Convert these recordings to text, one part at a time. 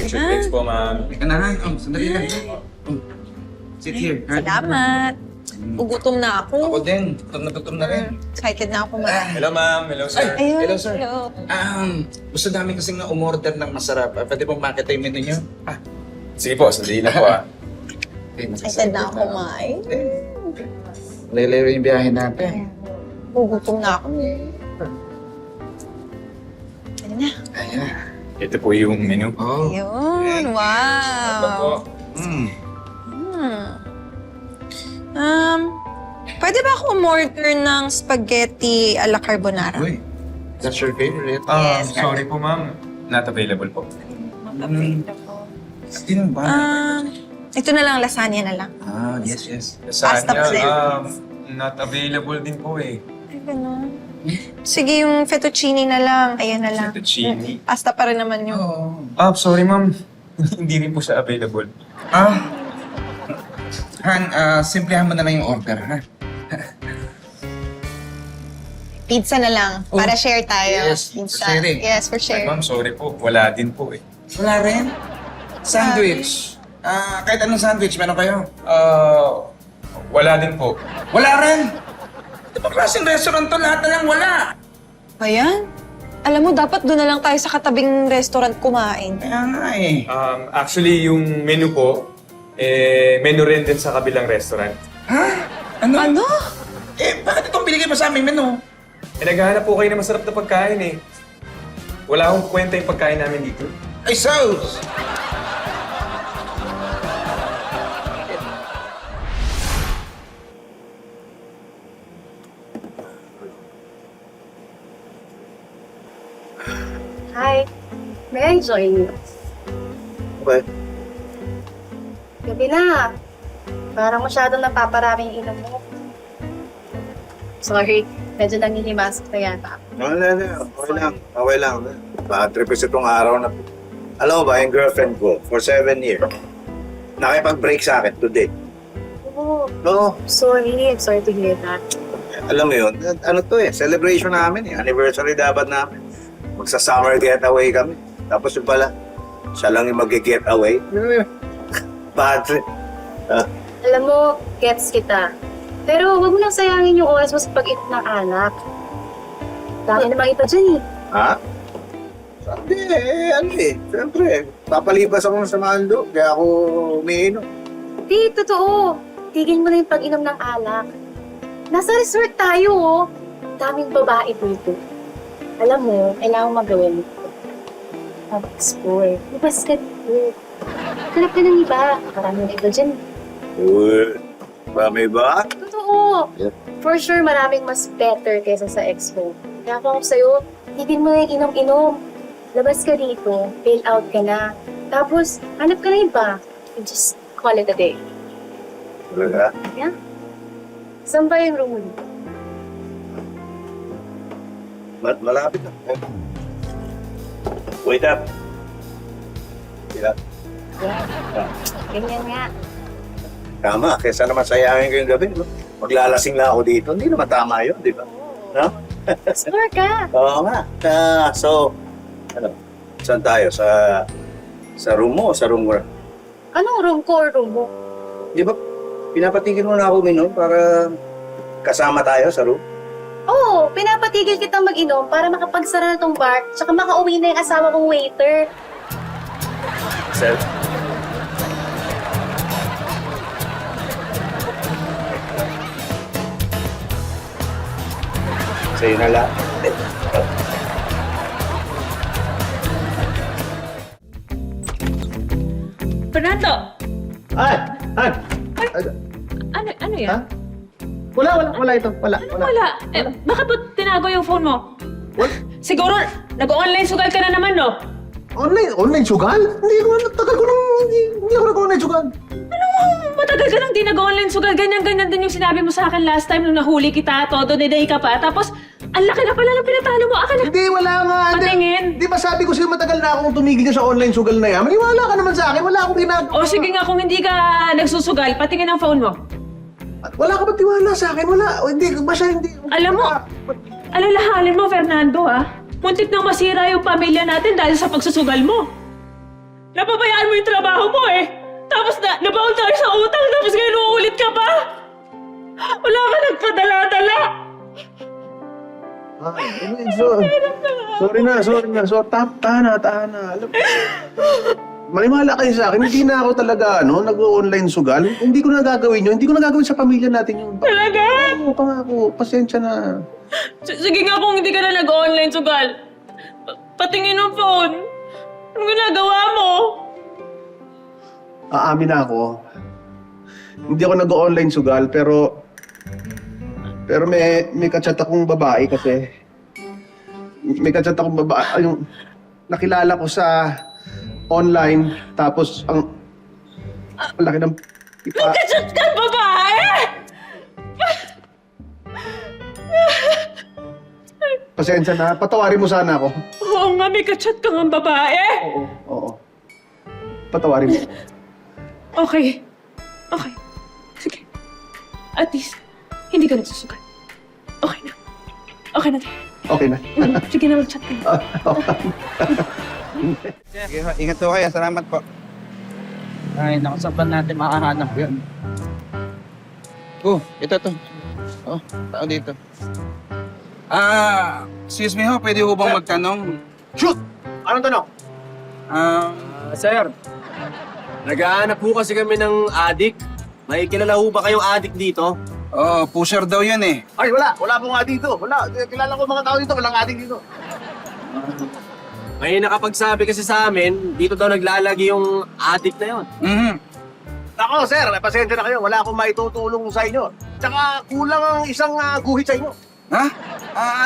picture. Thanks po, ma'am. Teka na ha. Sandali lang. Sit here. Ha? Salamat. Gugutom na Ako ako. din. Gutom na rin. Excited na ako kumain. Hello, ma'am. Hello, sir. Ayun. Hello, sir. Hello. Gusto namin kasing na umorder ng masarap. Pwede pong makita yung menu nyo? Sige po, sandali lang po, ah. Excited na ako kumain. Lalayo yung biyahe natin. Gugutom na ako. Ano na? Ayan. Ito po yung menu. Oh. Ayun. Ito po. Wow. Pwede ba ako umorder ng spaghetti alla carbonara? Uy, that's your favorite? Yes, Sorry po, ma'am. Not available po. Sino ba? Ito na lang, lasagna na lang. Yes. Pasta pa din. Not available din po eh. Ay, ganun. Sige, yung fettuccine na lang. Ayan na lang. Fettuccine. Pasta pa rin naman yung... Sorry, ma'am. Hindi rin po siya available. Han, simplihan mo na lang yung order, ha? Pizza na lang. Para share tayo. Yes, Pizza. sharing. Yes, for Ay, share. ma'am, sorry po. Wala din po eh. Wala rin? Sandwich. Kahit anong sandwich, meron kayo? Wala din po. Wala rin! Di ba klaseng restaurant to? Lahat na lang wala! Ayan. Alam mo, dapat doon na lang tayo sa katabing restaurant kumain. Kaya nga eh. Actually, yung menu po, menu rin din sa kabilang restaurant. Ha? Ano? Ano? Bakit itong binigay mo sa aming menu? Naghahanap po kayo ng masarap na pagkain eh. Wala akong kwenta yung pagkain namin dito. Ay, sauce! Hi. May I join you? Okay. Gabi na. Parang masyadong napaparami yung inom mo. Sorry, medyo nangihimasok na yata. Okay lang. Bad trip is itong araw na. Alam mo ba, yung girlfriend ko, for 7 years, nakipag-break sa akin today. Oh, No, sorry. I'm sorry to hear that. alam mo yun, ano to eh, celebration namin eh, anniversary dapat namin. Magsa-summer getaway kami. Tapos yung pala, siya lang yung mag-getaway. Bad trip. Alam mo, gets kita. Pero wag mo nang sayangin yung oras mo sa pag-eat ng anak. Dami namang iba dyan eh. Ha? Sabi ano eh, siyempre, papalipas ako sa Mando, kaya ako umiinom. Di, totoo. Tigil mo na yung pag-inom ng alak. Nasa resort tayo oh. Daming babae dito. Alam mo, kailangan magawin ito. Mag-explore. Labas ka dito. Hanap ka ng iba. Maraming iba dyan. Uy, marami ba? Totoo. Yeah. For sure, maraming mas better kaysa sa expo. Kaya kung ako sa'yo, tigil mo na yung inom-inom. Labas ka dito, bail out ka na. Tapos, hanap ka ng iba. And just call it a day. Talaga? Yeah? Saan ba yung room mo dito? Malapit na. Wait up. Yeah. Ganyan nga. Tama, kesa naman sayangin ko yung gabi, no? Maglalasing lang ako dito. Hindi naman tama yun, di ba? No? Explore ka. Oo nga. So, ano, saan tayo? Sa room mo o sa room mo? Anong room ko or room mo? Di ba, pinapatigil mo na ako uminom para kasama tayo sa room? Oo, pinapatigil kitang mag-inom para makapagsara na tong bar tsaka makauwi na yung asawa kong waiter. Sir? Sa'yo na lang. Fernando! Ay! Ano yan? Ha? Wala ito. Wala. Wala. Bakit ba tinago yung phone mo? What? Siguro, nag-online sugal ka na naman, no? Online sugal? Hindi ako nag-online sugal. Matagal ka nang di nag-online sugal. Ganyan-ganyan din yung sinabi mo sa akin last time nung nahuli kita, todo niday ka pa. Tapos, ang laki na pala ng pinatalo mo. Hindi, wala nga. Patingin. Di ba sabi ko sa'yo matagal na akong tumigil sa online sugal na yan? Maniwala ka naman sa akin. Wala akong ginagawa. O sige nga, kung hindi ka nagsusugal, patingin ang phone mo. Wala ka ba tiwala sa akin? Wala. O, hindi. Basta hindi. Alam mo, alalahanin mo, Fernando, ha? Muntik nang masira yung pamilya natin dahil sa pagsusugal mo. Napabayaan mo yung trabaho mo eh. Tapos nabaon tayo sa utang, tapos ngayon uulit ka pa. Wala ka nagpadala-dala. Sorry na. So, tahan na. Alam mo, maniwala kayo sa akin, hindi na ako talaga, nag-online sugal. Hindi ko na gagawin yun. Hindi ko na gagawin sa pamilya natin yun. Talaga? Oo, pangako. Pasensya na. Sige nga kung hindi ka na nag-online sugal. Patingin ng phone. Anong ginagawa mo? Aamin na ako. Hindi ako nag-online sugal, pero may kachat akong babae kasi. May kachat akong babae. Yung nakilala ko sa online, tapos ang laki ng ipa. Kachat ka, babae! Pasensya na. Patawarin mo sana ako. Oo nga, may kachat ka ng babae. Oo. Patawarin mo. Okay. Sige. At least, hindi ka nagsusugal. Okay na. Okay na. Sige na, mag-chat ka. Sige, ho, ingat po kayo. Salamat po. Ay, naku, saan ba natin makahanap yun? Ito to. Tao dito. Excuse me ho, pwede ho bang magtanong? Shoot! Anong tanong? Sir, naghahanap po kasi kami ng adik. May kilala ho ba kayong adik dito? Pusher daw yan eh. Ay, wala. Wala pong adik dito. Wala. Kilala ko mga tao dito. Walang adik dito. May nakapagsabi kasi sa amin, dito daw naglalagi yung adik na yon. Ako, sir. Pasensya na kayo. Wala akong maitutulong sa inyo. Tsaka kulang ang isang guhit sa inyo. Ha?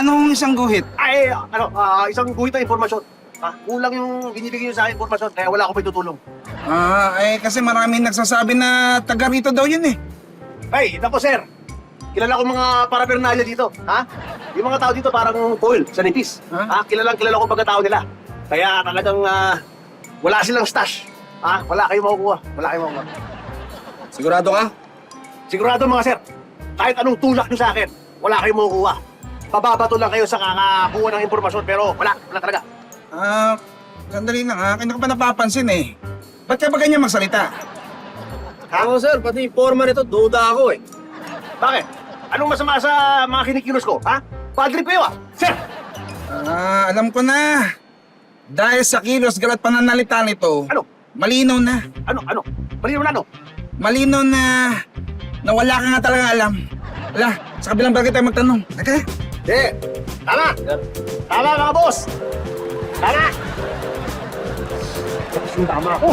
Anong isang guhit? Ay, isang guhit na informasyon. Kulang yung binibigay nyo sa akin informasyon. Kaya wala akong maitutulong. Kasi maraming nagsasabi na taga rito daw yun eh. Ay, nako, sir. Kilala ko mga paraphernalia dito. Yung mga tao dito parang foil sa nipis. Kilala ko pagkatao nila. Kaya talagang wala silang stash. Wala kayong makukuha. Sigurado ka? Sigurado mga sir. Kahit anong tulak nyo sa akin, wala kayong makukuha. Pababato lang kayo sa kakakuha ng impormasyon, pero wala talaga. Sandali lang ha. Kaya ka pa napapansin eh. Ba't ka ba ganyan magsalita? Oo sir, pati yung forma nito, duda ako eh. Bakit? Anong masama sa mga kinikilos ko, Padre Pio, Sir! Alam ko na. Dahil sa kilos galat pananalita nito, Ano? malinaw na. Ano? Malinaw na, Malinaw na wala ka nga talaga alam. Wala, sa kabilang bagay tayo magtanong. Okay? Tama! Tama mga boss! Tama! Tama ako!